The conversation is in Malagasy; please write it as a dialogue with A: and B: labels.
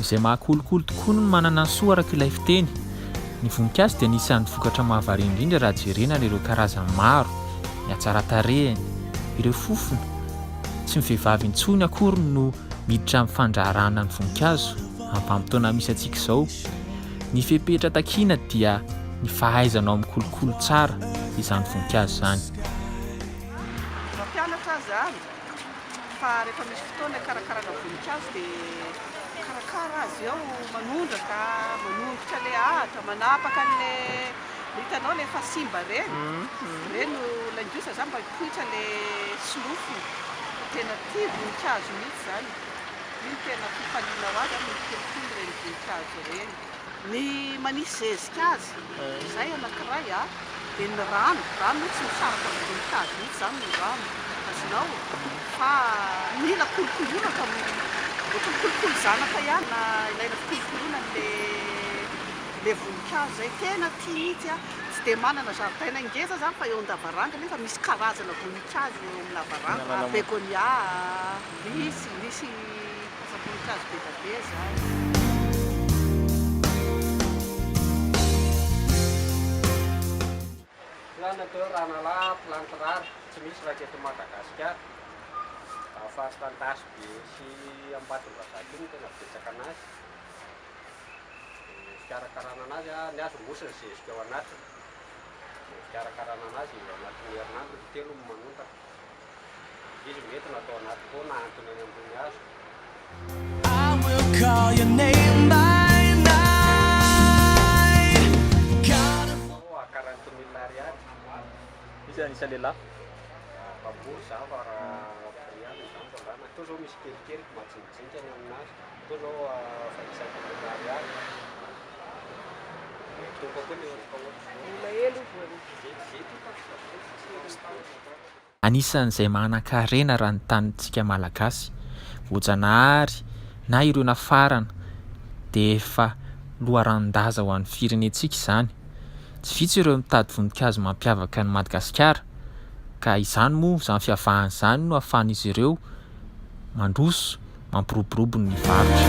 A: izay mahakolokolo tokoa no manana ny soa araka ilay fiteny. Ny voninkazo dia anisan'ny vokatra mahavariana indrindra raha jerena ireo karazany maro, ny hatsaran-tarehiny, ireo fofona. Tsy ny vehivavy intsony akory no miditra amin'ny fandraharahana ny voninkazo am-pamitona misy antsika izao. Ny fepetra takiana dia ny fahaizanao amin'ny kolokolo tsara izany voninkazo izany.
B: Mampianatra zany fa rehefa misy fotoana karakarana voninkazo dia karakara azy ao manondraka, manongotra le ahatra, manapaka le hitanao le efa simba reny langiosa zany mba hipoitra le solofo. Tena tia voninkazo mihitsy zany. Iny tena fifaliana ho azy amin'ny kolokolo reny voninkazo reny. Ny manisy zezika azy, izay anankiray dia ny rano tsy misaraka amin'ny voninkazo mihitsy zany ny rano. Azonao fa mila kolokoloina ka ohatran'ny kolokolo zanaka ihany na ilaina fikolokoloina le voninkazo zay tena tia mihitsy tsy dia manana zaridaina ngeza zany fa eo an-davaranga nefa misy karazana voninkazo eo amin'ny lavaranga, begonia, misy voninkazo be da be zany.
C: Natao raha planty rara tsy misy raha eto Madagasikara. Fahastantasy be sy ambatom-bazaka iny tena betsaka anazy. Fikarakarana anazy ny azom-bosiny zezika ao anatiny. Fikarakarana anazy ao anatin'ny herinandro 3 no manondraka. Izy mety natao anaty foana antony any ambony hazo.
D: I will call your name by night.
C: $40,000
A: Izy anisany lehilahy.
C: Babory zao fa riano izany fandrana. Toa zao misy kelikely majinijinika any aminazy. Toa zao $25,000. Toko koa le
A: Anisan'izay manan-karena raha ny tanintsika malagasy. Voajanahary na ireo nafarana dia efa loharan-daza ho an'ny firenentsika izany. Tsy vitsy ireo mitady voninkazo mampiavaka ny Madagasikara ka izany moa izany fiavahana izany no ahafahan'izy ireo mandroso mampiroborobo ny varotra.